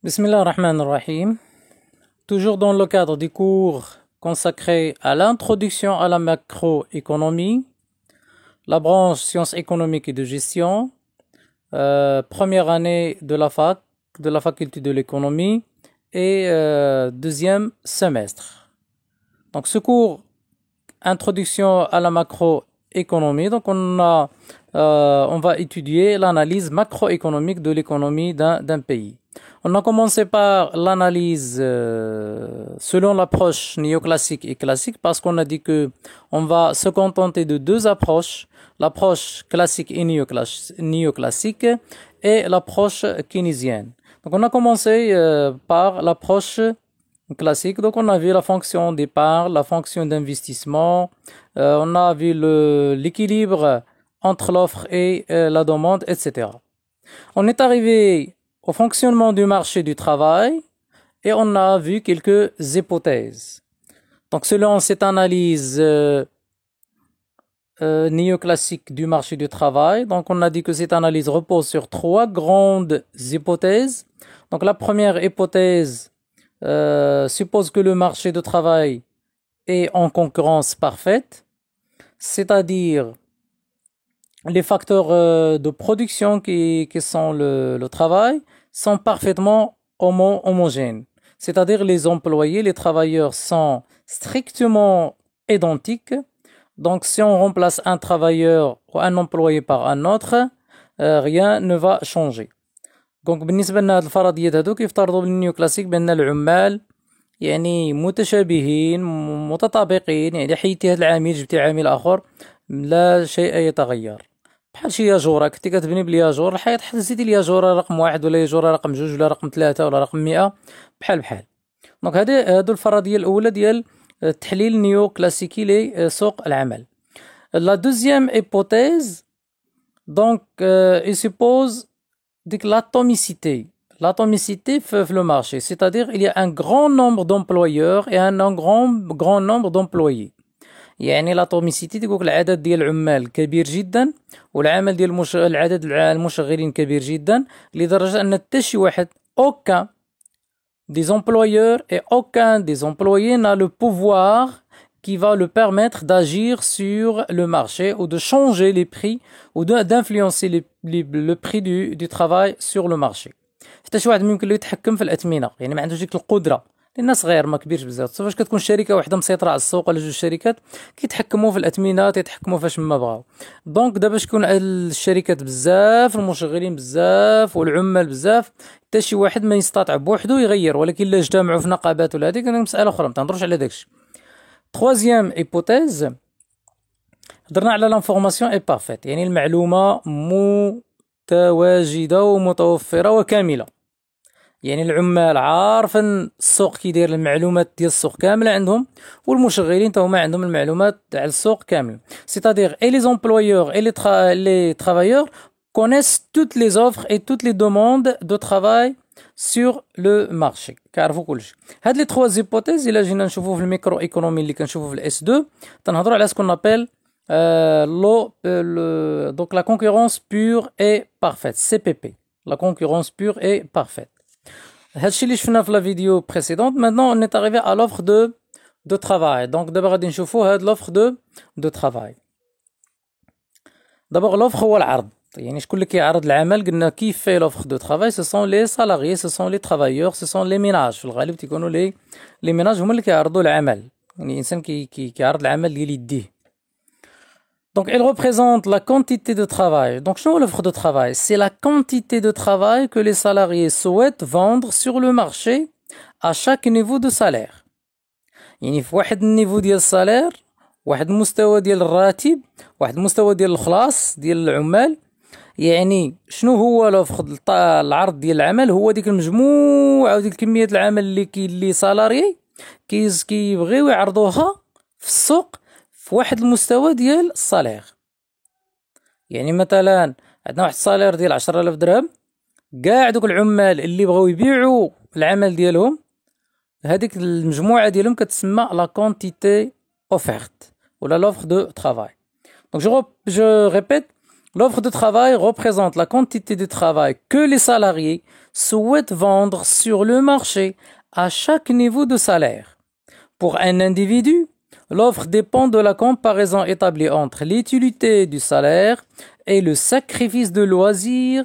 Bismillah ar-Rahman ar-Rahim. Toujours dans le cadre du cours consacré à l'introduction à la macroéconomie, la branche sciences économiques et de gestion, première année de la faculté de l'économie et deuxième semestre. Donc ce cours introduction à la macroéconomie, donc on va étudier l'analyse macroéconomique de l'économie d'un pays. On a commencé par l'analyse selon l'approche néoclassique et classique parce qu'on a dit que on va se contenter de deux approches, l'approche classique et néoclassique et l'approche keynésienne. Donc on a commencé par l'approche classique. Donc on a vu la fonction d'épargne, la fonction d'investissement, on a vu l'équilibre entre l'offre et la demande, etc. On est arrivé au fonctionnement du marché du travail et on a vu quelques hypothèses. Donc selon cette analyse néoclassique du marché du travail, donc on a dit que cette analyse repose sur trois grandes hypothèses. Donc la première hypothèse suppose que le marché du travail est en concurrence parfaite, c'est-à-dire les facteurs de production qui sont le travail sont parfaitement homogènes. C'est-à-dire les employés, les travailleurs sont strictement identiques. Donc si on remplace un travailleur ou un employé par un autre, rien ne va changer. دونك بالنسبة لنا هاد الفرضيات هادوك يفترضوا بالنيو كلاسيك بأن العمال يعني متشابهين متطابقين، يعني حيدتي هاد العامل جبتي عامل آخر لا شيء يتغير. بحال شي ياجورة كنتي كتبني بالياجور الحياة حتى زيدي الياجورة رقم واحد ولا ياجورة رقم جوج ولا رقم ثلاثة ولا رقم 100 بحال. دونك هادو الفرضية الأولى ديال التحليل النيو كلاسيكي لسوق العمل. La deuxième hypothèse donc il suppose l'atomicité. L'atomicité fait le marché, c'est-à-dire il y a un grand nombre d'employeurs et un grand nombre d'employés. يعني l'atomicité تقول العدد ديال العمال كبير جدا والعمل ديال العدد المشغلين كبير جدا لدرجة أن حتى شي واحد aucun des employeurs et aucun des employés n'a le pouvoir qui va le permettre d'agir sur le marché ou de changer les prix ou d'influencer le prix du travail sur le marché. حتى شي واحد ممكن له يتحكم في الأثمنة، يعني ما عندوش ديك القدرة لأن صغير ما كبيرش بزاف. فاش كتكون شركة واحدة مسيطرة على السوق ولا جوج شركات كيتحكموا في الأثمنة، يتحكموا فاش ما بغاو. دونك دابا باش تكون الشركات بزاف، المشغلين بزاف والعمال بزاف، حتى شي واحد ما يستطيع بوحدو يغير، ولكن الا اجتمعوا في نقابات ولا هذيك مسألة أخرى، ما تهضروش على داكشي. Troisième hypothèse هضرنا على l'information est parfaite، يعني المعلومة متواجدة ومتوفرة وكاملة. يعني العمال عارفين السوق كي داير، المعلومات ديال السوق كاملة عندهم، والمشغلين تا هما عندهم المعلومات على السوق كامل. C'est-à-dire et les employeurs et les travailleurs connaissent toutes les offres et toutes les demandes de travail sur le marché، كيعرفوا كلشي. هاد لي تخوا زيبوتيز الا جينا نشوفوا في الميكرو ايكونومي اللي كنشوفوا في الاس 2 تنهضروا على سكون ابل donc la concurrence pure et parfaite CPP، la concurrence pure et parfaite. هادشي اللي شفنا في لا فيديو بريسيدونت. Maintenant on est arrivé à l'offre de travail. donc دابا غادي نشوفوا هاد l'offre de travail. d'abord l'offre هو العرض، يعني شكون اللي كيعرض العمل؟ قلنا كيف في l'offre de travail ce sont les salariés، ce sont les travailleurs، ce sont les ménages. في الغالب تيكونوا les ménages هما اللي كيعرضوا العمل، يعني الانسان كيعرض العمل ديال يديه. Donc elle représente la quantité de travail. Donc شنو هو l'offre de travail؟ c'est la quantité de travail que les salariés souhaitent vendre sur le marché à chaque niveau de salaire. يعني في واحد النيفو ديال السالير، واحد المستوى ديال الراتب، واحد المستوى ديال الخلاص ديال العمال. يعني شنو هو العرض ديال العمل؟ هو ديك المجموعة وديك كمية العمل اللي سالاري كيبغيو يعرضوها في السوق في واحد المستوى ديال الصالير. يعني مثلا عندنا واحد الصالير ديال 10,000 درهم، كاع دوك العمال اللي بغاو يبيعوا العمل ديالهم هذيك المجموعة ديالهم كتسمى لا كونتيتي اوفيرت ولا l'offre de travail. Donc je répète L'offre de travail représente la quantité de travail que les salariés souhaitent vendre sur le marché à chaque niveau de salaire. Pour un individu, l'offre dépend de la comparaison établie entre l'utilité du salaire et le sacrifice de loisirs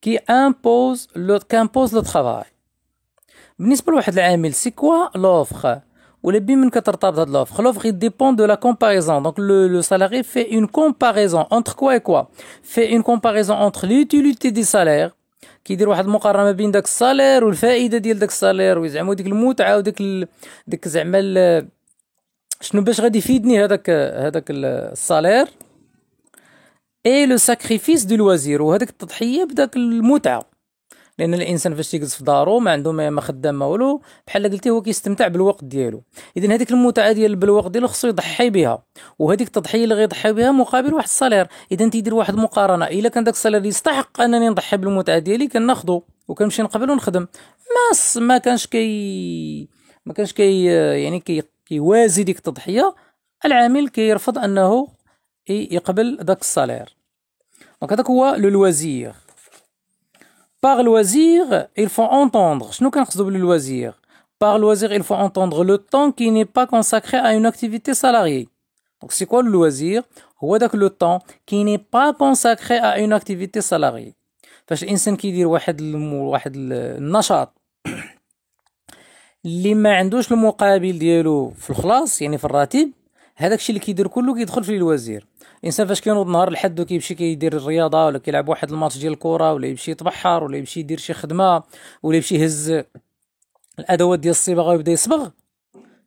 qu'impose le travail. بالنسبة لواحد العامل سي كوا l'offre ولا بمن كترتبط هاد l'offre. L'offre il dépend de la comparaison. Donc le salarié fait une comparaison entre quoi et quoi? Fait une comparaison entre l'utilité du salaire كيدير واحد المقارنه ما بين داك السالير والفائده ديال داك السالير وزعما ديك المتعه وديك ديك زعما شنو باش غادي يفيدني هذاك السالير اي لو ساكريفيس دو لوازير وهذاك التضحيه بداك المتعه. لان الانسان فاش تيجلس في دارو ما عنده ما خدام ما والو بحال قلتي هو كيستمتع بالوقت ديالو. اذا هذيك المتعه ديال بالوقت ديالو خصو يضحي بها وهذيك التضحيه اللي غيضحي بها مقابل واحد الصالير. اذا تيدير واحد المقارنه الا كان داك الصالير يستحق انني نضحي بالمتعه ديالي كناخذو وكنمشي نقبل ونخدم. ما كانش يعني كيوازي ديك التضحيه العامل كيرفض انه يقبل داك الصالير. دونك هذاك هو لو لوازير. Par loisir, il faut entendre. شنو كنقصدو بالloisir? Par loisir, il faut entendre le temps qui n'est pas consacré à une activité salariée. Donc c'est quoi le loisir? هو داك le temps qui n'est pas consacré à une activité salariée. فاش الانسان كيدير واحد النشاط اللي ما عندوش المقابل ديالو في الخلاص يعني في الراتب، هذاك الشيء اللي كيدير كله كيدخل في الوزير. الانسان فاش كينوض نهار الحد وكيمشي كيدير الرياضه ولا كيلعب واحد الماتش ديال الكره ولا يمشي يتبحر ولا يمشي يدير شي خدمه ولا يمشي يهز الادوات ديال الصباغه ويبدا يصبغ،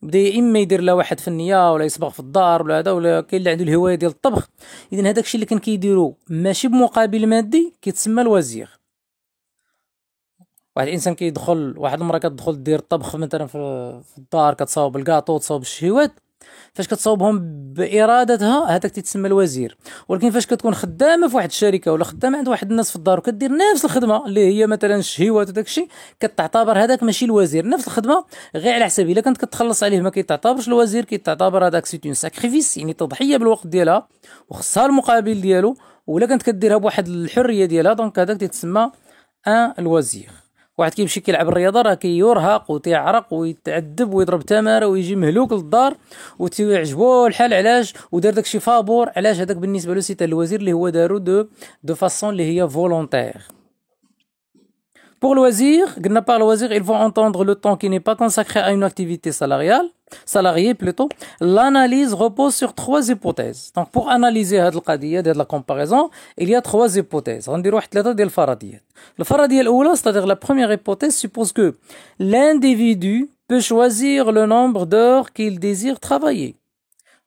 بدا يا اما يدير له واحد فنيه ولا يصبغ في الدار ولا هذا، ولا كاين اللي عنده الهوايه ديال الطبخ. اذا هذاك الشيء اللي كان كيديرو ماشي بمقابل مادي كيتسمى الوزير. واحد الانسان كيدخل واحد المراه كتدخل دير الطبخ مثلا في الدار، كتصاوب الكاطو تصاوب الشهيوات، فاش كتصاوبهم بارادتها هذاك تيتسمى الوزير. ولكن فاش كتكون خدامه في واحد الشركه ولا خدامه عند واحد الناس في الدار وكدير نفس الخدمه اللي هي مثلا الشهيوات وداك الشيء، كتعتبر هذاك ماشي الوزير، نفس الخدمه غير على حساب الا كنت كتخلص عليه ما كيتعتبرش الوزير، كيتعتبر هذاك سي اون ساكريفيس يعني تضحيه بالوقت ديالها وخصها المقابل ديالو، ولا كنت كديرها بواحد الحريه ديالها دونك هذاك تيتسمى الوزير. واحد كيمشي كيلعب الرياضه راه كيرهق وتيعرق ويتعذب ويضرب تماره ويجي مهلوك للدار وتيعجبو الحال، علاش ودار داكشي فابور، علاش هذاك بالنسبه له سيت الوزير اللي هو دارو دو فاسون اللي هي فولونتير. Pour loisir, par loisir, il faut entendre le temps qui n'est pas consacré à une activité salariée plutôt. L'analyse repose sur trois hypothèses. Donc pour analyser هذه القضية de la comparaison, il y a trois hypothèses. غنديرو واحد ثلاثة ديال الفرضيات. الفرضية الأولى, c'est-à-dire la première hypothèse suppose que l'individu peut choisir le nombre d'heures qu'il désire travailler.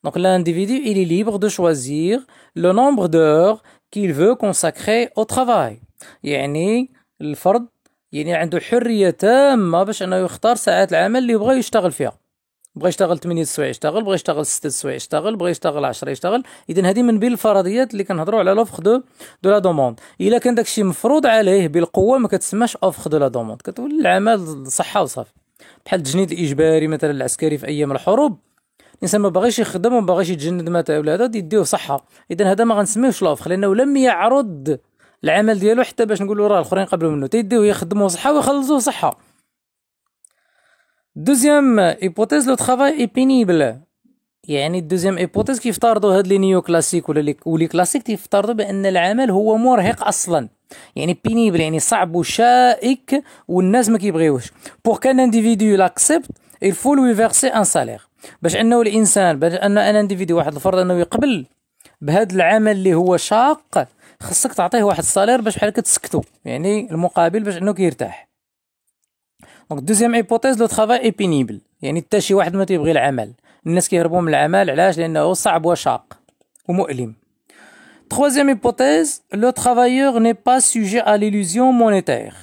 Donc l'individu, il est libre de choisir le nombre d'heures qu'il veut consacrer au travail. يعني الفرد يعني عنده حرية تامة باش انه يختار ساعات العمل اللي يبغى يشتغل فيها. بغى يشتغل 8 سوايع يشتغل، بغى يشتغل 6 سوايع يشتغل، بغى يشتغل 10 يشتغل. اذا هذه من بين الفرضيات اللي كنهضروا على لوفر دو لا دوموند. الا كان داكشي مفروض عليه بالقوه ما كتسماش اوفر دو لا دوموند، كتولي العمل صحه وصافي. بحال التجنيد الاجباري مثلا العسكري في ايام الحروب، الانسان ما باغيش يخدم وما باغيش يتجند مثلا ولا هذا يديوه صحه، اذا هذا ما غنسميوش لوفر لانه لم يعرض العمل ديالو حتى باش نقولوا راه الاخرين قبلوا منه تيديوه يخدموه صحه ويخلصوه صحه. دوزيام ايبوتيز لو ترافاي اي بينيبل. يعني الدوزيام ايبوتيز كيفترضوا هاد لي نيو كلاسيك ولا لي كلاسيك تيفترضوا بان العمل هو مرهق اصلا، يعني بينيبل يعني صعب وشائك والناس ما كيبغيوش. بور كان انديفيدو لاكسبت il faut lui verser un salaire. باش انه الانسان باش ان انديفيدو واحد الفرد انه يقبل بهذا العمل اللي هو شاق، خصك تعطيه واحد الصالير باش بحال كتسكتو، يعني المقابل باش انه كيرتاح. دونك دوزيام ايبوتيز لو ترافاي اي بينيبل، يعني حتى شي واحد ما تيبغي العمل، الناس كيهربوا من العمل علاش؟ لانه صعب وشاق ومؤلم. Troisième hypothèse, le travailleur n'est pas sujet à l'illusion monétaire.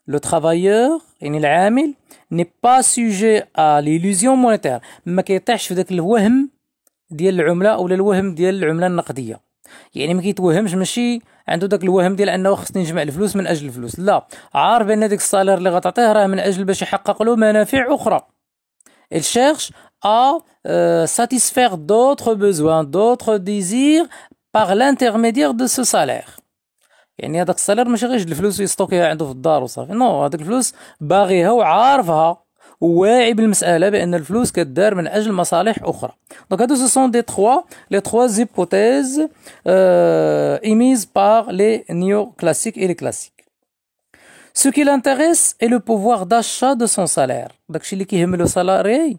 Le travailleur يعني العامل n'est pas sujet à l'illusion monétaire، ما كيطيحش في داك الوهم ديال العمله اولا الوهم ديال العمله النقديه، يعني ما كيتوهمش، ماشي عنده داك الوهم ديال انه خصني نجمع الفلوس من اجل الفلوس، لا، عارف بان ديك الصالير اللي غتعطيه راه من اجل باش يحقق له منافع اخرى. Il cherche à satisfaire d'autres besoins, d'autres désirs par l'intermédiaire de ce salaire. يعني هذاك السالير ماشي غير الفلوس يستوكيها عنده في الدار وصافي، نو، هذاك الفلوس باغيها وعارفها وواعي بالمسألة بأن الفلوس كدار من أجل مصالح أخرى. دونك هادو سو سون دي لي تخوا زيبوتيز émises par les néoclassiques et les classiques. Ce qui l'intéresse est le pouvoir d'achat de son salaire. داكشي اللي كيهم لو سالاري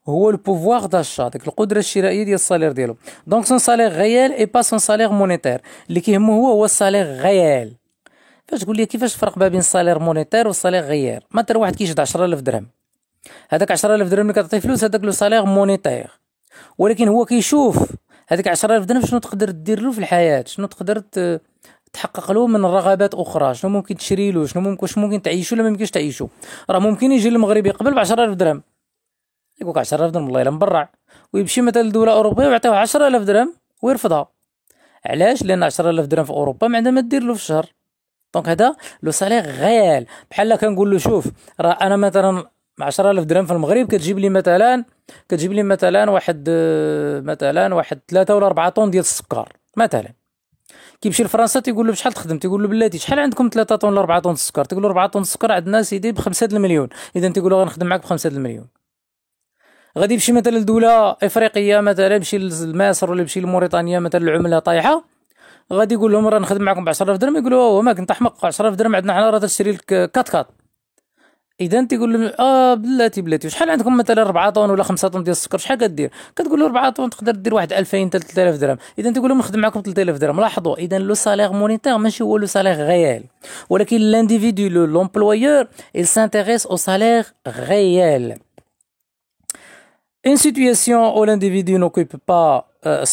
هو le pouvoir d'achat، ديك القدرة الشرائية ديال السالير ديالو. دونك son salaire réel et pas son salaire monétaire. اللي كيهمو هو السالير غيال. فاش تقول لي كيفاش الفرق ما بين السالير مونيتير والسالير غيال؟ مثلا واحد كيشد 10000 درهم، هذاك 10000 درهم اللي كتعطيه فلوس هذاك لو سالير مونيتير، ولكن هو كيشوف هذيك 10000 درهم شنو تقدر دير له في الحياة، شنو تقدر تحقق له من رغبات اخرى، شنو ممكن تشري له، شنو ممكن تعيشو ولا ما يمكنش تعيشو. راه ممكن يجي للمغرب يقبل ب 10000 درهم، يقولك 10000 درهم والله الا مبرع، ويمشي مثلا لدولة أوروبية ويعطيوه 10000 درهم ويرفضها. علاش؟ لأن 10000 درهم في أوروبا ما عندها ما دير له في الشهر. دونك هذا لو سالير غيال. بحال كنقول له شوف راه أنا مثلا 10000 درهم في المغرب كتجيب لي مثلا واحد 3 ولا 4 طون ديال السكر مثلا. كيمشي لفرنسا تيقول له بشحال تخدم، تيقول له بلاتي شحال عندكم 3 طون ولا 4 طون السكر، تيقول له 4 طون السكر عندنا سيدي ب5 المليون، إذا تيقول له غنخدم معاك ب5 المليون. غادي يمشي مثلا لدولة افريقية، مثلا يمشي لمصر ولا يمشي لموريتانيا مثلا العملة طايحة، غادي يقول لهم راه نخدم معكم ب 10000 درهم، يقولوا هو ماك انت حمق، 10000 درهم عندنا حنا راه تشري لك كات. اذا تيقول لهم بلاتي شحال عندكم مثلا 4 طون ولا 5 طون ديال السكر، شحال كدير؟ كتقول له 4 طون تقدر دير واحد 2000 حتى 3000 درهم، اذا تيقول لهم نخدم معكم 3000 درهم. لاحظوا اذا لو سالير مونيتير ماشي هو لو سالير غيال، ولكن لانديفيدو لومبلويور il s'intéresse au salaire réel. Une situation où l'individu n'occupe pas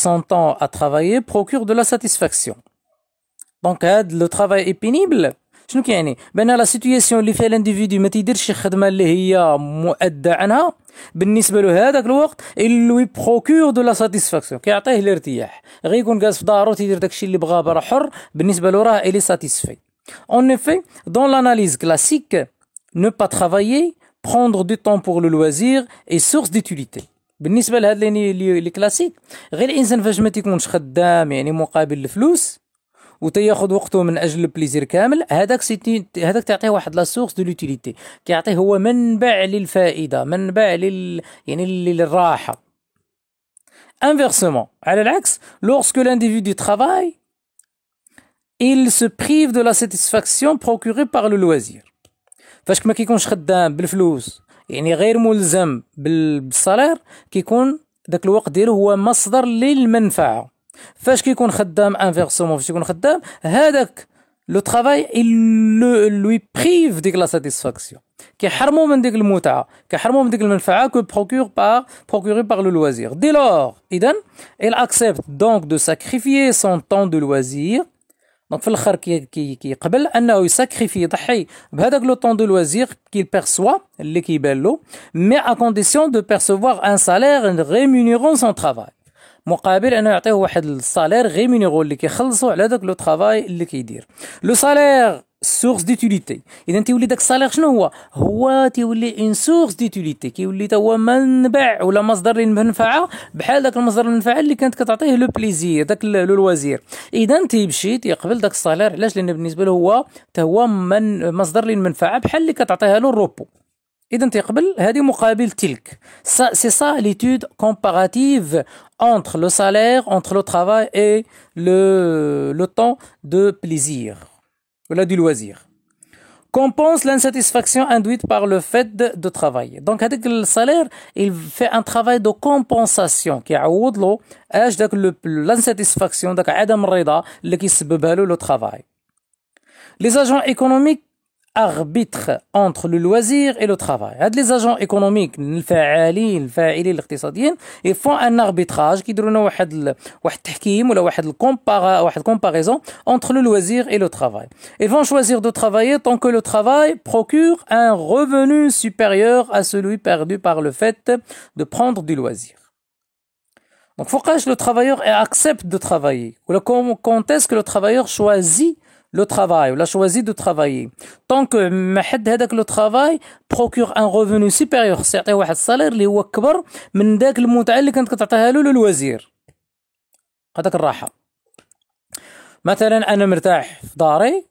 son temps à travailler procure de la satisfaction. Donc, le travail est pénible. شنو كيعني؟ بأن لا سيتوياسيون اللي فيها الانديفيدو ما تيديرش شي خدمة اللي هي مؤدى عنها، بالنسبة له هذاك الوقت اللي بروكور دو لا ساتيسفاكسيون، كيعطيه الارتياح، غير يكون جالس في دارو تيدير داكشي اللي بغاه براه حر، بالنسبة له راه إلي ساتيسفاي. En effet, dans l'analyse classique, ne pas travailler, prendre du temps pour le loisir est source d'utilité. بالنسبة لهاد لي كلاسيك، غير الإنسان فاش ما تيكونش خدام يعني مقابل الفلوس وتياخذ وقته من أجل البليزير كامل، هذاك تعطيه واحد لا سورس دو لوتيليتي، كيعطيه هو منبع للفائدة، منبع يعني للراحة. Inversement، على العكس، lorsque l'individu travaille, il se prive de la satisfaction procurée par le loisir. فاش ما كيكونش خدام بالفلوس يعني غير ملزم بالصالير، كيكون داك الوقت ديالو هو مصدر للمنفعة. فاش كيكون خدام انفيرسومون، فاش يكون خدام هذاك لو طرافاي لوي بريف ديك لا ساتيسفاكسيون، كيحرمو من ديك المتعة، كيحرمو من ديك المنفعة كو procuré par le loisir. Dès lors إذن il accepte donc de sacrifier son temps de loisir. دونك في الاخر كيقبل انه يساكريفي، يضحي بهذاك لو طون دو لوازير كيل بيرسوا اللي كيبان له، مي ا كونديسيون دو بيرسوفوار ان سالير ريمونيرون سون ترافاي، مقابل انه يعطيه واحد السالير ريمونيرو اللي كيخلصوا على داك لو ترافاي اللي كيدير. لو سالير سورس ديتيليتي، اذا تيولي داك السالير شنو هو تيولي اون سورس ديتيليتي، كيولي تا هو منبع ولا مصدر للمنفعه، بحال داك المصدر المنفعه اللي كانت كتعطيه لو بليزير، داك لو لوازير. اذا تيمشي تيقبل داك السالير، علاش؟ لان بالنسبه له هو تا هو مصدر للمنفعه بحال اللي كتعطيها له الروبو. إذا تيقبل هذه مقابل تلك. C'est ça l'étude comparative entre le salaire, entre le travail et le temps de plaisir ou du loisir. Compense l'insatisfaction induite par le fait de travailler. Donc هذاك السالير il fait un travail de compensation كيعوض له اش داك l'insatisfaction، داك عدم الرضا اللي كيسببها له le travail. Les agents économiques arbitre entre le loisir et le travail. هاد les agents économiques الفاعلين الاقتصاديين ils font un arbitrage، كيديروا لنا واحد التحكيم ولا واحد comparaison entre le loisir et le travail. Ils vont choisir de travailler tant que le travail procure un revenu supérieur à celui perdu par le fait de prendre du loisir. Donc فوقاش le travailleur accepte de travailler ou quand est-ce que le travailleur choisit le travail ou la choisi de travailler tant que ما حد هذاك لو travail procure un revenu supérieur، سيعطيه واحد الصالير اللي هو كبر من داك المتعة اللي كانت كتعطيها له للوزير، هذاك الراحة. مثلا انا مرتاح في داري،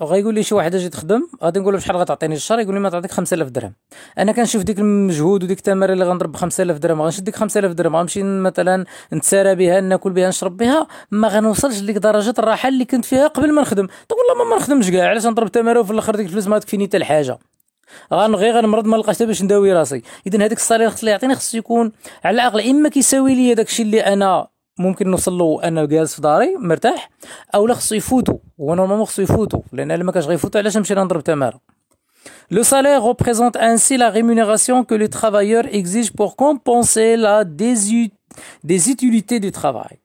غيقول لي شي واحد اجي تخدم، غادي نقول له بشحال غتعطيني الشهر، يقول لي ما تعطيك 5000 درهم. انا كنشوف ديك المجهود وديك التمارين اللي غنضرب ب 5000 درهم، غنشد ديك 5000 درهم غنمشي مثلا نتسارى بها، ناكل بها، نشرب بها، ما غنوصلش لديك درجه الراحه اللي كنت فيها قبل ما نخدم. تقول لا ما نخدمش كاع، علاش نضرب تمارين وفي الاخر ديك الفلوس ما تكفيني حتى لحاجه، غنمرض ما نلقاش باش نداوي راسي. اذا هذاك الصالير خص اللي يعطيني خصو يكون على الاقل اما كيساوي لي داكشي اللي انا ممكن نوصل له انا جالس في داري مرتاح، او لا خصو يفوتو، هو نورمالمون خصو يفوتو، لان الا ما كانش غيفوتو علاش نمشي نضرب تماره. Le salaire représente ainsi la rémunération que le travailleur exige pour compenser la désutilité du travail.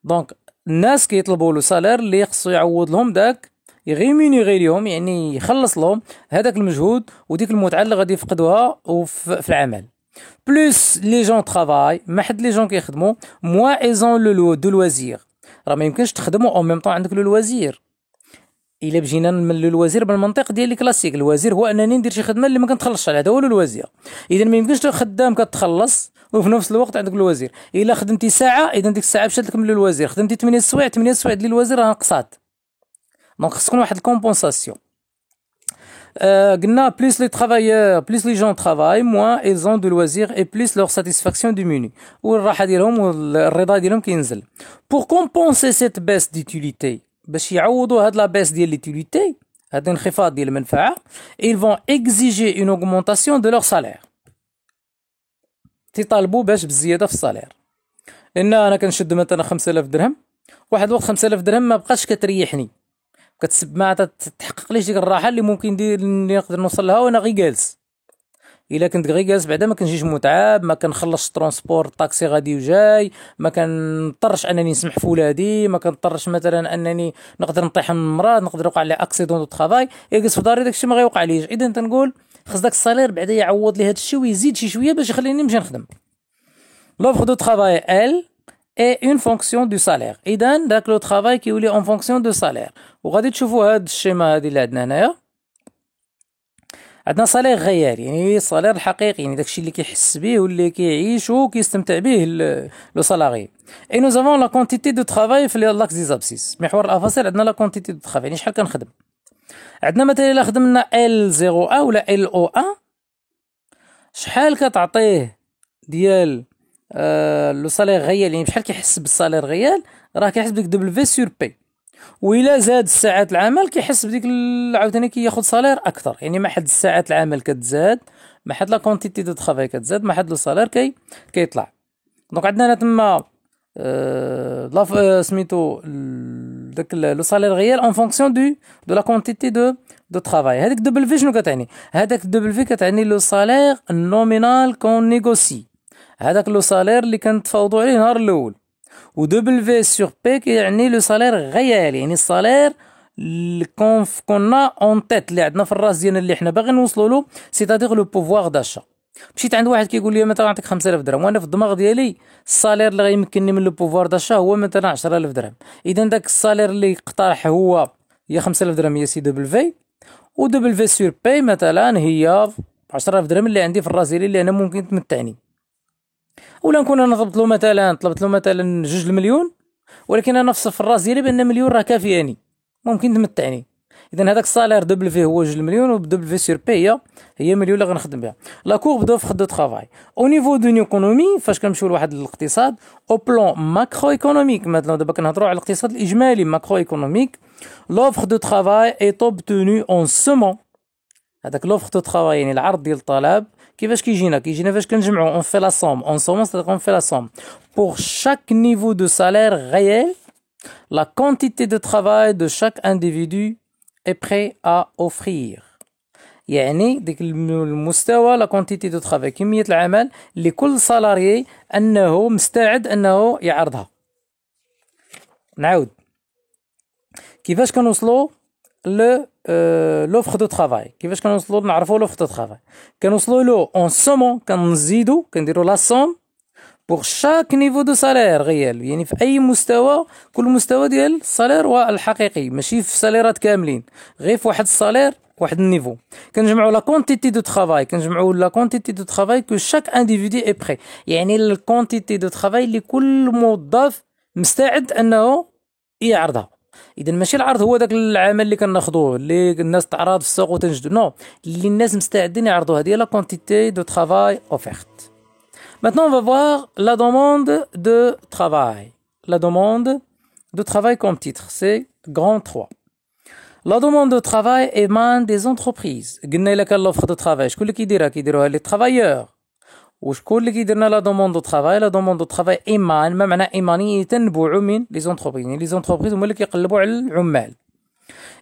Donc الناس كيطلبوا له سالير اللي خصو يعوض لهم داك، يغيمونيغي ليهم، يعني يخلص لهم هذاك المجهود وديك المتعه اللي غادي يفقدوها في العمل. بلوس لي جون ترافاي، ما حد لي جون كيخدموا موا ايزون لو دو لوازير، راه ما يمكنش تخدموا او ميم طون عندك لو لوازير. الا بجينا من لو لوازير بالمنطق ديال لي كلاسيك، الوزير هو انني ندير شي خدمه اللي ما كنتخلصش عليها، هذا هو الوزير. اذا ما يمكنش خدام كتخلص وفي نفس الوقت عندك الوزير. الا خدمتي ساعه، اذا ديك الساعه مشات لك من الوزير، خدمتي 8 سوايع، 8 سوايع ديال الوزير راه نقصات. دونك خص تكون واحد الكومبونساسيون. قلنا plus les travailleurs, plus les gens travaillent, moins ils ont de loisirs et plus leur satisfaction diminue. والراحة ديالهم والرضا ديالهم كينزل. Pour compenser cette baisse d'utilité، باش يعوضوا هاد لا baisse ديال l'utilité، هاد الانخفاض ديال المنفعة، ils vont exiger une augmentation de leur salaire. تيطالبوا باش بالزيادة في الصالير. لأن أنا كنشد مثلا 5000 درهم، واحد الوقت 5000 درهم ما بقاش كتريحني، ما تحقق ليش ديك الراحه اللي ممكن ندير اللي نقدر نوصل لها وانا غير جالس. الا كنت غير جالس بعدا ما كنجيش متعب، ما كنخلصش ترونسبور الطاكسي غادي وجاي، ما كنضطرش انني نسمح في ولادي، ما كنضطرش مثلا انني نقدر نطيح من المرض، نقدر يوقع لي اكسيدون دو طرافاي، جالس في داري داكشي ما غيوقع ليش. اذا تنقول خص داك الصالير بعدا يعوض لي هذا الشيء ويزيد شي شويه باش يخليني نمشي نخدم. لوفر دو طرافاي ال et une fonction du salaire. إذا داك لو طرافاي كيولي اون فونكسيون دو سالير. وغادي تشوفوا هاد الشيما هادي اللي عندنا هنايا، عندنا صالير غيال، يعني الصالير الحقيقي، يعني داكشي اللي كيحس به واللي كيعيش وكيستمتع به لو سالاري. اي نو زافون لا كونتيتي دو طرافاي في لاكس دي زابسيس، محور الافاصيل عندنا لا كونتيتي دو طرافاي، يعني شحال كنخدم. عندنا مثلا الا خدمنا ال 0 ا ولا ال او 1، شحال كتعطيه ديال لو صالير غيال، يعني بشحال كيحس بالصالير غيال، راه كيحس بديك دبليو سور بي. وإلا زاد الساعات العمل كيحس بديك عاوتاني كياخد صالير اكثر، يعني ما حد الساعات العمل كتزاد، ما حد لا كونتيتي دو طرافاي كتزاد، ما حد لو صالير كيطلع. دونك عندنا هنا تما سميتو داك لو صالير غيال اون فونكسيون دو لا كونتيتي دو طرافاي. هذيك دبليو شنو كتعني؟ هذاك دبليو كتعني لو صالير نومينال كون نيغوسي، هذاك لو صالير اللي كنتفاوضوا عليه النهار الاول. و دبليو سور بي كيعني لو صالير غيال، يعني الصالير اللي كنا اون تيت اللي عندنا في الراس ديالنا اللي حنا باغيين نوصلوا له، سيتادير لو بوفوار داشا. مشيت عند واحد كيقول لي مثلا نعطيك 5000 درهم، وانا في الدماغ ديالي الصالير اللي غيمكنني من لو بوفوار داشا هو مثلا 10000 درهم. اذا داك الصالير اللي اقترح هو هي 5000 درهم، هي سي دبليو، و دبليو سور بي مثلا هي 10000 درهم اللي عندي في الراس ديالي اللي انا ممكن تمتعني. ولا نكون انا طلبت له مثلا 2 المليون، ولكن انا في الراس ديالي بان مليون راه كافياني ممكن تمتعني. اذا هذاك الصالير دبليو هو 2 المليون، و دبليو سور بي هي مليون اللي غنخدم بها. لا كورب دو فخ دو طرافاي او نيفو دو ايكونومي، فاش كنمشيو لواحد الاقتصاد او بلان ماكرو ايكونوميك، مثلا دابا كنهضروا على الاقتصاد الاجمالي ماكرو ايكونوميك، لوفر دو طرافاي اي اوبتونو اون سومون. هذاك لوفر دو طرافاي يعني العرض ديال الطلب كيفاش كيجينا فاش كنجمعوا اون في لا سوم، اون سوم c'est-à-dire on fait la somme pour chaque niveau de salaire réel, la quantité de travail de chaque individu est prêt à offrir. يعني ديك المستوى لا كونتيتي دو طرافاي، كمية العمل اللي كل سالاريي انه مستعد انه يعرضها. نعاود كيفاش كنوصلوا لوفر دو طرافاي، كيفاش كنوصلوا نعرفوا لوفر دو طرافاي؟ كنوصلوا له اون سومون، كنزيدوا كنديروا لا سوم بوغ شاك نيفو دو سالير غيال، يعني في اي مستوى، كل مستوى ديال السالير والحقيقي، ماشي في ساليرات كاملين، غير في واحد السالير واحد النيفو. كنجمعوا لا كونتيتي دو طرافاي، كنجمعوا لا كونتيتي دو طرافاي كو شاك انديفيدو اي بري، يعني الكونتيتي دو طرافاي اللي كل موظف مستعد انه يعرضها. اذا ماشي العرض هو داك العمل اللي كناخذوه اللي الناس تعرض في السوق وتنجدوا، نو، اللي الناس مستعدين يعرضوها ديال لا كونتيتي دو ترافاي اوفيرت. Maintenant on va voir la demande de travail. La demande de travail comme titre, c'est grand 3. La demande de travail émane des entreprises. قلنا الا كان l'offre de travail شكون اللي كيديرها؟ كيديروها لي travailleurs. وشكون اللي كيدير لنا لا دوموند دو ترافاي؟ لا دوموند دو ترافاي ايمان، ما معنى ايمانيه؟ يتنبع من لي زونتربريز، يعني لي زونتربريز هما اللي كيقلبوا على العمال.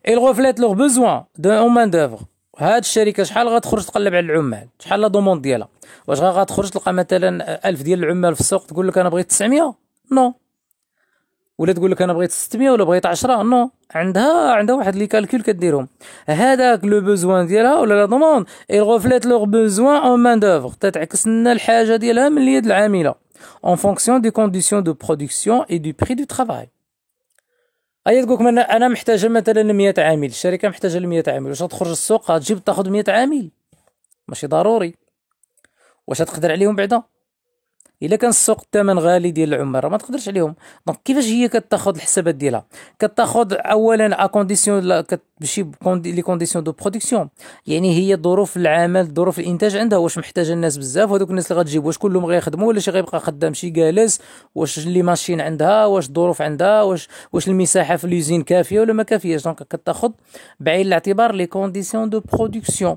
il reflète leurs besoins de main d'œuvre. هاد الشركه شحال غتخرج تقلب على العمال؟ شحال لا دوموند ديالها؟ واش غتخرج تلقى مثلا 1000 ديال العمال في السوق تقول لك انا بغيت 900؟ نو. ولا تقول لك انا بغيت 600 ولا بغيت 10؟ نو. عندها واحد لي كالكول كديرهم. هذاك لو بوزوان ديالها ولا لا دوموند il reflète leurs besoins en main d'œuvre، تتعكس لنا الحاجه ديالها من اليد العامله en fonction des conditions de production et du prix du travail. اي تقولك انا محتاجه مثلا 100 عامل، الشركه محتاجه 100 عامل، واش غتخرج السوق غتجيب تاخذ 100 عامل؟ ماشي ضروري. واش تقدر عليهم بعدا؟ الا كان السوق الثمن غالي ديال العمال راه ما تقدرش عليهم. دونك كيفاش هي كتاخذ الحسابات ديالها؟ كتاخذ اولا ا كونديسيون كتمشي لي كونديسيون دو برودكسيون، يعني هي ظروف العمل ظروف الانتاج عندها، واش محتاجه الناس بزاف وهذوك الناس اللي غتجيب واش كلهم غيخدموا ولا شي غيبقى خدام شي جالس، واش لي ماشين عندها، واش الظروف عندها، واش المساحه في ليزين كافيه ولا ما كافياش. دونك كتاخذ بعين الاعتبار لي كونديسيون دو برودكسيون،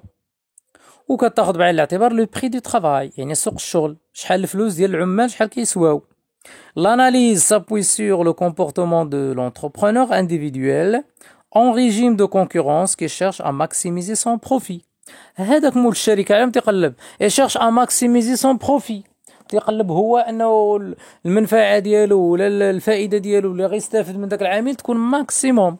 وكتاخذ بعين الاعتبار لو بري دو ترافاي، يعني سوق الشغل شحال الفلوس ديال العمال شحال كيسواو. L'analyse s'appuie sur le comportement de l'entrepreneur individuel en régime de concurrence qui cherche à maximiser son profit. هذاك مول الشركه عام تيقلب cherche à maximiser son profit، تيقلب هو انه المنفعه ديالو ولا الفائده ديالو اللي غيستافد من داك العامل تكون ماكسيموم.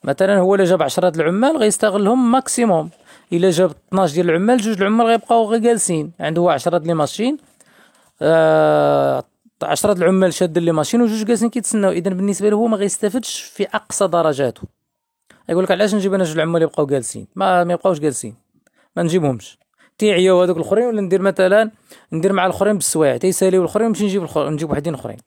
مثلا هو الا جاب 10 العمال غيستغلهم ماكسيموم، الا جاب 12 ديال العمال 2 العمال غيبقاو غير جالسين، عنده هو 10 ديال لي ماشين، 10 العمال شاد لي ماشين وجوج جالسين كيتسناو. اذا بالنسبه له هو ما غيستافدش في اقصى درجاته. يقول لك علاش نجيب انا 2 العمال يبقاو جالسين؟ ما يبقاوش جالسين، ما نجيبهمش، تيعياو هذوك الاخرين، ولا ندير مثلا مع الاخرين بالسوايع تيساليو الاخرين ونمشي نجيب وحدين اخرين.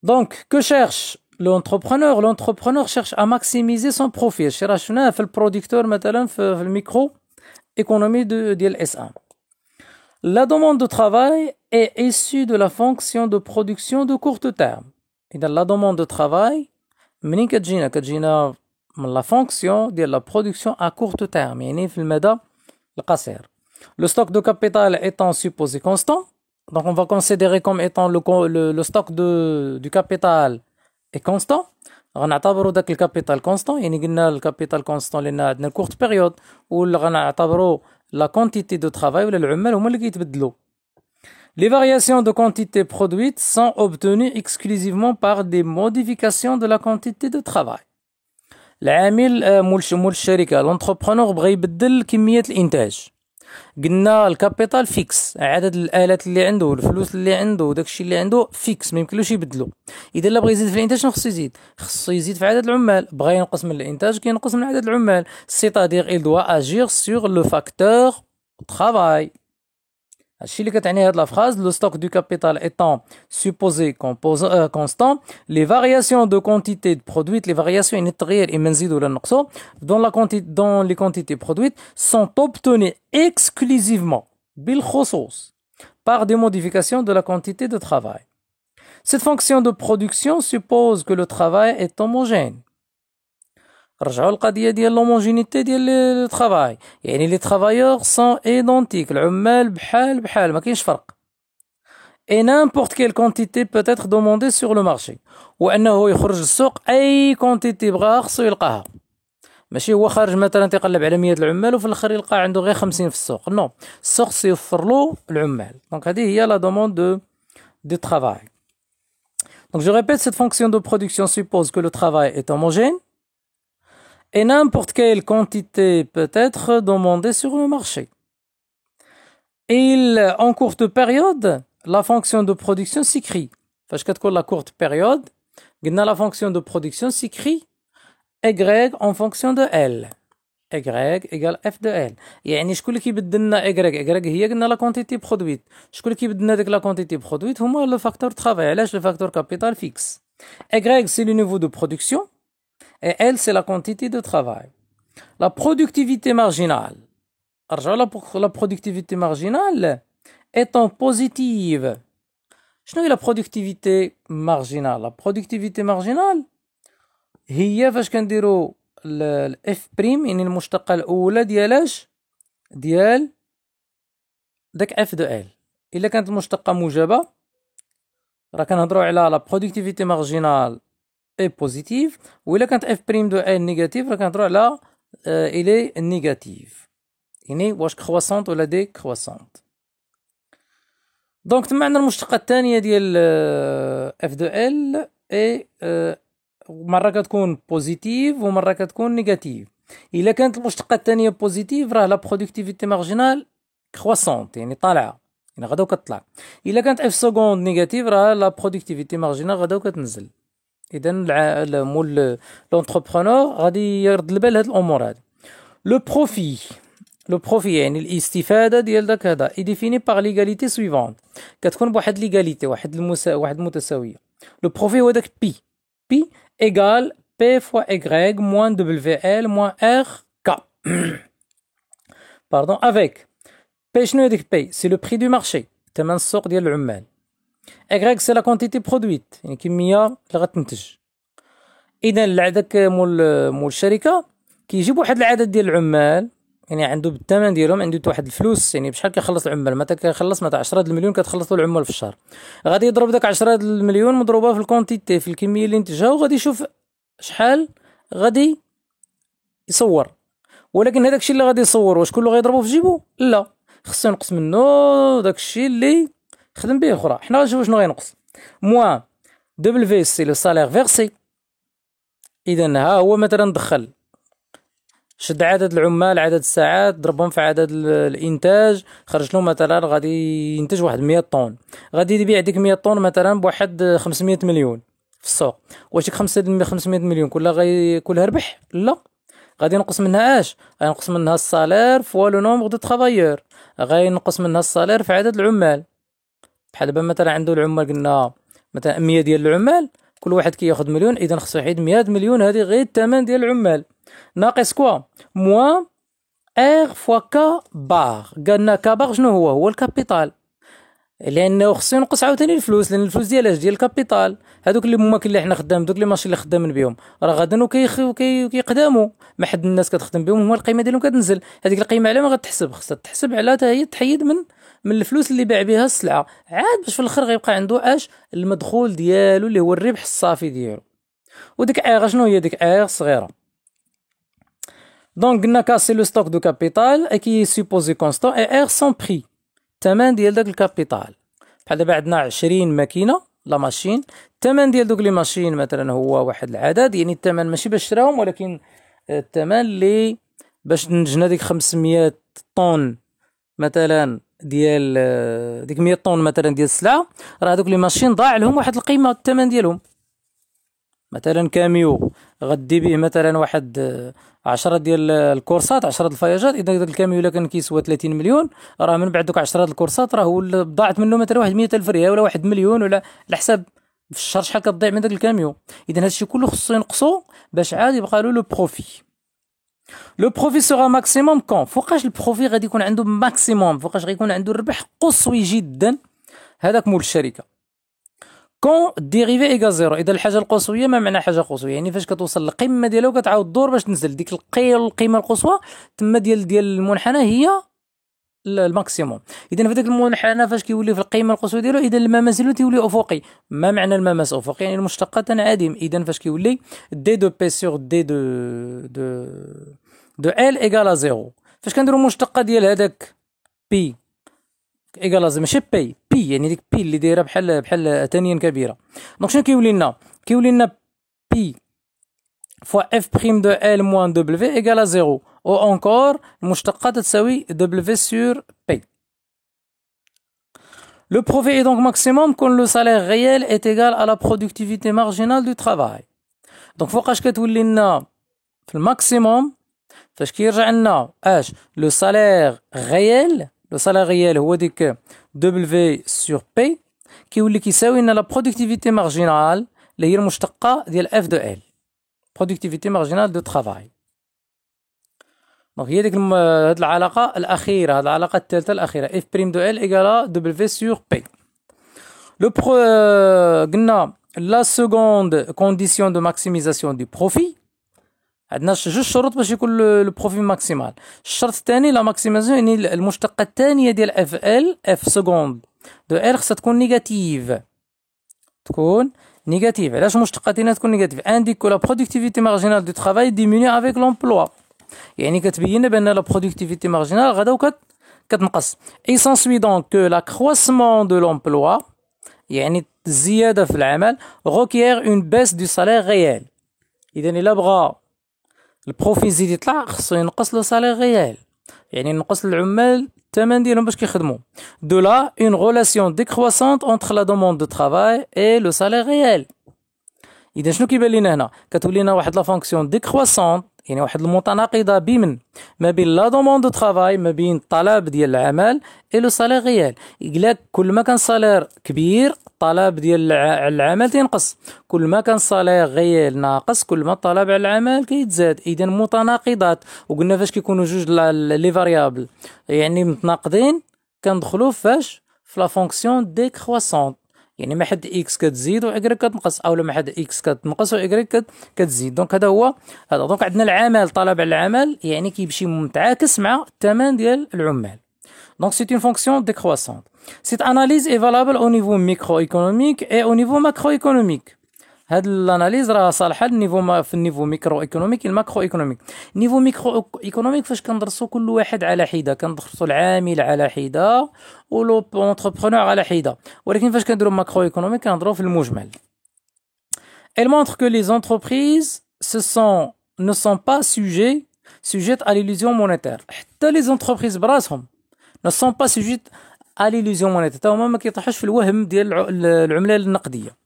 دونك كو شيرش l'entrepreneur cherche à maximiser son profit. راه شفناه في البروديكتور مثلا في الميكرو ايكونومي ديال اس 1. La demande de travail est issue de la fonction de production de court terme. إذا la demande de travail منين كتجينا من la fonction ديال la production à court terme، يعني في المدى القصير. Le stock de capital étant supposé constant, donc on va considérer comme étant le stock du capital est constant. غنعتبروا داك الكابيتال كونستون، يعني قلنا الكابيتال كونستون لان عندنا كورت بيريود، ولا غنعتبروا لا كونتيتي دو ترافاي ولا العمال هما اللي كيتبدلوا. Les variations de quantité produite sont obtenues exclusivement par des modifications de la quantité de travail. العامل مول الشركه لونتربرونور بغى يبدل كميه الانتاج، قلنا الكابيتال فيكس، عدد الالات اللي عنده والفلوس اللي عنده وداكشي اللي عنده فيكس ما يمكنلوش يبدلو. اذا لا بغى يزيد في الانتاج خصو يزيد في عدد العمال، بغى ينقص من الانتاج كينقص من عدد العمال. c'est-à-dire il doit agir sur le facteur travail. هادشي اللي كتعني هاد لافراز. لو ستوك دو كابيتال étant supposé constant, les variations de quantité de produite, les variations يعني التغيير اما نزيدو ولا نقصو dans les quantités produites sont obtenues exclusivement بالخصوص par des modifications de la quantité de travail. Cette fonction de production suppose que le travail est homogène. رجعوا القضيه ديال لوموجينيتي ديال لو طرافاي، يعني لي ترافايور سون ايدونتيك، العمال بحال ما كاينش فرق. اي نيمبورت كيل كونتيتي بوت اتر دوموندي سور لو مارشي، وانه يخرج للسوق اي كونتيتي بغاها خصو يلقاها، ماشي هو خارج مثلا تيقلب على 100 العمال وفي الاخر يلقى عنده غير 50 في السوق. نو، السوق سيوفر له العمال. دونك هذه هي لا دوموند دو طرافاي. دونك جو ريبيت، cette fonction de production suppose que le travail est homogène et n'importe quelle quantité peut être demandée sur le marché. En courte période, la fonction de production s'écrit. فاش كتكون la courte période, قلنا la fonction de production s'écrit Y en fonction de L. Y égale F de L. يعني شكون اللي كيبدل لنا Y هي قلنا لا كونتيتي برودويت. شكون اللي كيبدل لنا ديك لا كونتيتي برودويت هما لو فاكتور ترافاي. علاش لو فاكتور كابيتال فيكس. Y c'est le niveau de production et L c'est la quantité de travail. La productivité marginale. La productivité marginale étant positive. شنو هي la productivité marginale? La productivité marginale هي فاش كنديرو الاف بريم يعني المشتقة الأولى ديالاش ديال داك اف دو ال. إلا كانت المشتقة موجبة راه كنهضرو على لا برودكتيفيتي مارجينال اي بوزيتيف، وإلا كانت اف بريم دو ال نيجاتيف راه كنهضرو على إلي نيجاتيف، يعني واش كرواسونت ولا دي كرواسونت. دونك تما عندنا المشتقة الثانية ديال اف دو ال اي مرة كتكون بوزيتيف ومرة كتكون نيجاتيف. إلا كانت المشتقة الثانية بوزيتيف راه لا برودكتيفيتي مارجينال كرواسونت يعني طالعة، يعني غدا وكتطلع. إلا كانت اف سكوند نيجاتيف راه لا برودكتيفيتي مارجينال غدا وكتنزل. إذا مول لونتربرونور غادي يرد البال هاد الأمور هادي. لو بروفي يعني الاستفادة ديال داك هذا اي ديفيني باغ ليغاليتي سويفونت. كتكون بواحد ليغاليتي واحد المتساوية. لو بروفي هو داك بي égale P fois Y moins WL moins RK. Pardon, avec P شنو هذيك P c'est le prix du marché ثمن السوق ديال العمال. Y c'est la quantité produite يعني كمية اللي غتنتج. إذا العدد مول الشركة كيجيب واحد العدد ديال العمال يعني عنده بالثمن ديالهم عنده واحد الفلوس يعني بشحال كيخلص العمال. متى كيخلص 10 المليون كتخلصوا العمال في الشهر، غادي يضرب داك 10 المليون مضروبه في الكونتيتي في الكميه اللي انتجها وغادي يشوف شحال غادي يصور. ولكن هذاك الشيء اللي غادي يصور واش كله غيضربو في جيبو؟ لا، خصو ينقص منه داك الشيء اللي خدم به اخرى. حنا شنو غينقص؟ موان دبليو سي لو سالير فيرسي. اذا ها هو مثلا دخل شد عدد العمال عدد الساعات ضربهم في عدد الانتاج، خرج له مثلا غادي ينتج واحد 100 طن، غادي يبيع ديك 100 طن مثلا بواحد 500 مليون في السوق. واش ديك 500 مليون كلها ربح؟ لا، غادي ينقص منها اش؟ غينقص منها الصالير فوا لو نومبر دو ترافايور، غينقص منها الصالير في عدد العمال. بحال دابا مثلا عنده العمال قلنا مثلا 100 ديال العمال، كل واحد كياخذ مليون، اذا خصو يحيد 100 مليون هذه غير الثمن ديال العمال. ناقص كوا موان ار فوا كا بار. قالنا كا بار شنو هو الكابيتال، لانه خصو ينقص عاوتاني الفلوس، لان الفلوس ديال اش؟ ديال الكابيتال. هذوك اللي هما اللي حنا خدام دوك لي ماشي اللي خدامين بهم راه غادا كيقداموا ما حد الناس كتخدم بهم، هما القيمه ديالهم كتنزل. هذيك القيمه على ما غتحسب؟ خصها تحسب على حتى هي تحيد من الفلوس اللي باع بها السلعه، عاد باش في الاخر غيبقى عنده اش؟ المدخول ديالو اللي هو الربح الصافي ديالو. وديك ايغ شنو هي؟ ديك ايغ صغيره. دونك قلنا كا سي لو ستوك دو كابيتال كي سوبوزي كونستون اي ايغ سون بري الثمن ديال داك الكابيتال. بحال دابا عندنا 20 ماكينه لا ماشين، الثمن ديال دوك لي ماشين مثلا هو واحد العدد، يعني الثمن ماشي باش شراهم ولكن الثمن اللي باش نتجنا ديك 500 طن مثلا ديال ديك 100 طن مثلا ديال السلعه، راه دوك لي ماشين ضاع لهم واحد القيمه الثمن ديالهم. مثلا كاميو غدي به مثلا واحد 10 ديال الكورسات 10 الفياجات، اذا داك الكاميو الا كان كيسوى 30 مليون راه من بعد دوك 10 الكورسات راه هو ضاعت منه مثلا واحد 100,000 ريال ولا واحد مليون، ولا على حساب في الشهر شحال كتضيع من داك الكاميو. اذا هادشي كله خصو ينقصو باش عاد يبقى له لو بروفي. لو بروفي سورا ماكسيموم كون فوقاش البروفي غادي يكون عنده ماكسيموم، فوقاش غيكون عنده الربح قصوي جدا هذاك مول الشركه. كون ديريفي ايكال زيرو، اذا الحاجه القصويه ما معنى حاجه قصويه؟ يعني فاش كتوصل للقمه ديالها وكتعاود الدور باش تنزل ديك القيمه القصوى تما ديال المنحنى هي الماكسيموم. اذا في داك المنحنى فاش كيولي في القيمه القصوى ديالو اذا المماس ديالو تيولي افقي. ما معنى المماس افقي؟ يعني المشتقات تنعدم. اذا فاش كيولي دي دو بي سور دي دو ال ايكال زيرو، فاش كنديرو المشتقه ديال هذاك بي ايكال ماشي بي يعني ديك بي اللي دايره بحال ثانيا كبيره. دونك شنو كيولي لنا بي فوا اف بريم دو ال موان دبليو ايكال زيرو، او اونكور المشتقه تساوي دبليو سور بي. Le profit est donc maximum quand le salaire réel est égal à la productivité marginale du travail. Donc فوقاش كتولي لنا في الماكسيموم فاش كيرجع لنا لو سالير غيال، لو سالير غيال هو ديك دبليو سور بي، كيولي كيساوي لنا لا برودكتيفيتي مارجينال اللي هي المشتقة ديال اف دو ال، برودكتيفيتي مارجينال دو ترافاي. دونك هي ديك هاد العلاقة الأخيرة، هاد العلاقة الثالثة الأخيرة، اف بريم دو ال إيكالا دبليو سور بي. لو قلنا لا سكوند كونديسيون دو ماكسيميزاسيون دو بروفي، عندنا جوج شروط باش يكون لو بروفي ماكسيمال. الشرط الثاني لا ماكسيميزاسيون، يعني المشتقة الثانية ديال اف ال، اف سكوند دو ال خصها تكون نيجاتيف، تكون نيجاتيف. علاش المشتقة الثانية تكون نيجاتيف؟ انديك كو لا برودكتيفيتي مارجينال دو ترافاي ديميني افيك لومبلوا، يعني كتبين بان لا برودكتيفيتي مارجينال غدا كتنقص. اي سونسوي دونك كو لا كرواسمون دو لومبلوا، يعني الزيادة في العمل requiert une baisse du salaire réel. إذا إلا بغا البروفي يزيد يطلع خصو ينقص لو سالير غيال، يعني ينقص العمال الثمن ديالهم باش كيخدموا. دو لا اون غولاسيون ديكرواسونت اونتر لا دوموند دو ترافاي اي لو سالير غيال. إذا شنو كيبان لينا هنا؟ كتولي لنا واحد لا فونكسيون ديكرواسونت، يعني واحد المتناقضة بمن ما بين لا دوموند دو ترافاي، ما بين الطلب ديال العمل اي لو سالير غيال. يقولك كل ما كان السالير كبير الطلب ديال العمل تينقص، كل ما كان السالير غيال ناقص كل ما الطلب على العمل كيتزاد. اذا متناقضات، وقلنا فاش كيكونوا جوج لي فاريابل يعني متناقضين كندخلوا فاش في لا فونكسيون ديكرواسونت، يعني ما حد اكس كتزيد و اكريك كتنقص، او ما حد اكس كتنقص و اكريك كتزيد. دونك هذا هو هذا. دونك عندنا العمل، طلب على العمل يعني كيمشي متعاكس مع الثمن ديال العمال. Donc c'est une fonction décroissante. Cette analyse est valable au niveau microéconomique et au niveau macroéconomique. هاد الاناليز راه صالحه للنيفو، في النيفو ميكرو ايكونوميك الماكرو ايكونوميك. نيفو ميكرو ايكونوميك فاش كندرسوا كل واحد على حده، كندرسوا العامل على حده ولو اونتربرونور على حده، ولكن فاش كنديروا ماكرو ايكونوميك كنهضروا في المجمل. Elle montre que les entreprises ne sont pas sujettes à l'illusion monétaire. حتى les entreprises براسهم ne sont pas sujettes à l'illusion monétaire، هما ما كيطيحوش في الوهم ديال العمله النقديه.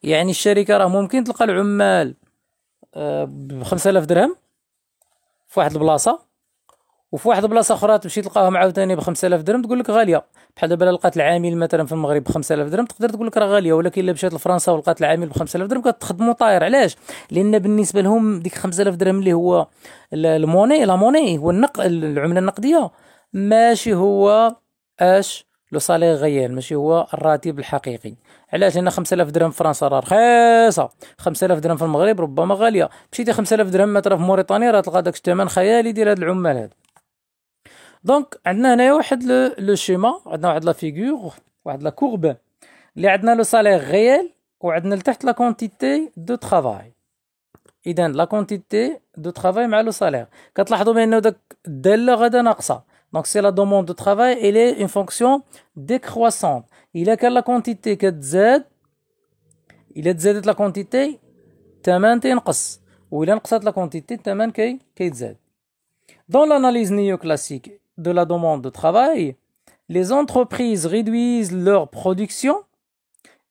يعني الشركة راه ممكن تلقى العمال ب5000 درهم في واحد البلاصة، وفي واحد البلاصة أخرى تمشي تلقاهم عاوتاني ب5000 درهم تقول لك غالية. بحال دابا لقات العامل مثلا في المغرب ب5000 درهم تقدر تقول لك راه غالية، ولكن إلا مشات لفرنسا ولقات العامل ب5000 درهم كتخدموا طاير. علاش؟ لأن بالنسبة لهم ديك 5000 درهم اللي هو الموني، لا موني هو العملة النقدية، ماشي هو لو سالير غيال، ماشي هو الراتب الحقيقي. علاش؟ لان 5000 درهم في فرنسا راه رخيصه، 5000 درهم في المغرب ربما غاليه. مشيتي 5000 درهم مثلا في موريتانيا راه تلقى داك الثمن خيالي ديال هاد العمال هاد. دونك عندنا هنايا واحد لو شيما، عندنا واحد لا فيغور، واحد لا كورب اللي عندنا لو سالير غيال، وعندنا لتحت لا كونتيتي دو ترافاي. اذا لا كونتيتي دو ترافاي مع لو سالير، كتلاحظوا بانه داك الداله غدا ناقصه. Donc c'est la demande de travail, elle est une fonction décroissante. Il a que la quantité كتزاد، إلا تزادت la quantité الثمن تينقص، وإلا نقصت la quantité الثمن كيتزاد. Dans l'analyse néoclassique de la demande de travail, les entreprises réduisent leur production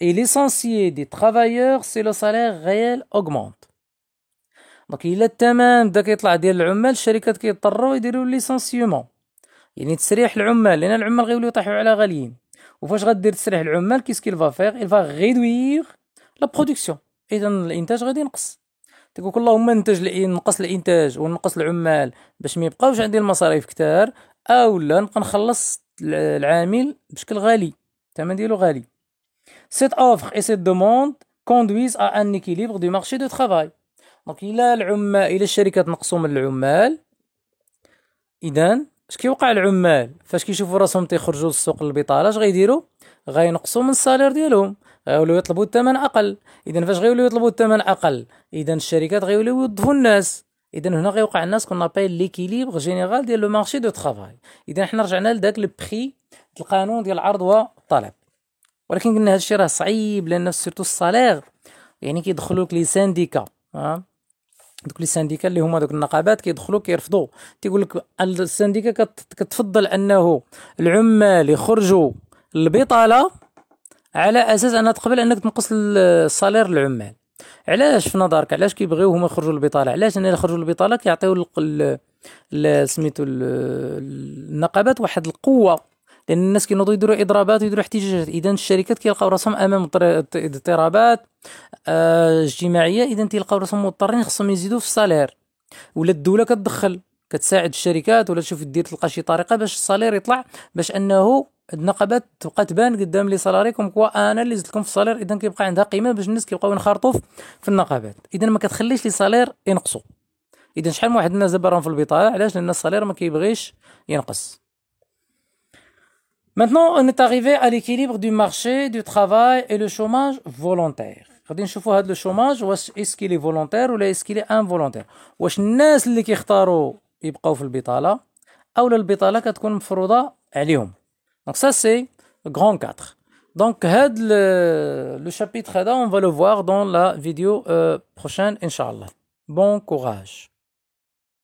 et l'essentiel des travailleurs, c'est le salaire réel augmente. Donc إلا الثمن بدا كيطلع ديال العمال، الشركات كيضطروا يديروا ليسانسيومون، يعني تسريح العمال، لان العمال غيوليو يطيحوا على غاليين. وفاش غدير تسريح العمال كيس كيل فا فيغ، il va réduire la production، اذا الانتاج غادي ينقص. تقول اللهم نقص الانتاج ونقص العمال باش ما يبقاوش عندي المصاريف كتار، او لا نبقى نخلص العامل بشكل غالي، الثمن ديالو غالي. cette offre et cette demande conduisent à un équilibre du marché de travail. دونك الى الشركات نقصوا من العمال، اذا اش كيوقع العمال فاش كيشوفوا راسهم تيخرجوا للسوق البطاله؟ اش غيديروا؟ غينقصوا من السالير ديالهم، غيوليو يطلبوا الثمن اقل. اذا فاش غيوليو يطلبوا الثمن اقل، اذا الشركات غيوليو يوظفوا الناس. اذا هنا غيوقع الناس كون ابيل ليكيليبر جينيرال ديال لو مارشي دو ترافاي. اذا حنا رجعنا لذاك البري، القانون ديال العرض والطلب. ولكن قلنا هذا الشيء راه صعيب، لان سيرتو الصالير يعني كيدخلوا لك لي سانديكا، دوك لي سانديكا اللي هما دوك النقابات كيدخلوا كيرفضوا، تيقول لك السانديكا كتفضل انه العمال يخرجوا للبطاله على اساس انها تقبل انك تنقص الصالير للعمال. علاش في نظرك؟ علاش كيبغيو هما يخرجوا للبطاله؟ علاش؟ ان يخرجوا للبطاله كيعطيو سميتو النقابات واحد القوه، لان الناس كينوضوا يديروا اضرابات ويديروا احتجاجات، اذا الشركات كيلقاو راسهم امام اضطرابات اجتماعيه، اذا تيلقاو راسهم مضطرين خصهم يزيدوا في الصالير، ولا الدوله كتدخل كتساعد الشركات ولا تشوف دير تلقى شي طريقه باش الصالير يطلع، باش انه النقابات تبقى تبان قدام لي سالاريكم كوا انا اللي زدتكم في الصالير، اذا كيبقى عندها قيمه باش الناس كيبقاو ينخرطوا في النقابات، اذا ما كتخليش لي صالير ينقصوا. اذا شحال من واحد الناس دابا راهم في البطاله، علاش؟ لان الصالير ما كيبغيش ينقص. Maintenant, on est arrivé à l'équilibre du marché du travail et le chômage volontaire. غادي نشوفوا هذا الشوماج واش اسكيلي فولونتير ولا اسكيلي انفولونتير، واش الناس اللي كيختاروا يبقاو في البطاله اولا البطاله كتكون مفروضه عليهم. دونك ça c'est grand 4. Donc هاد le chapitre هذا on va le voir dans la vidéo prochaine inchallah. Bon courage.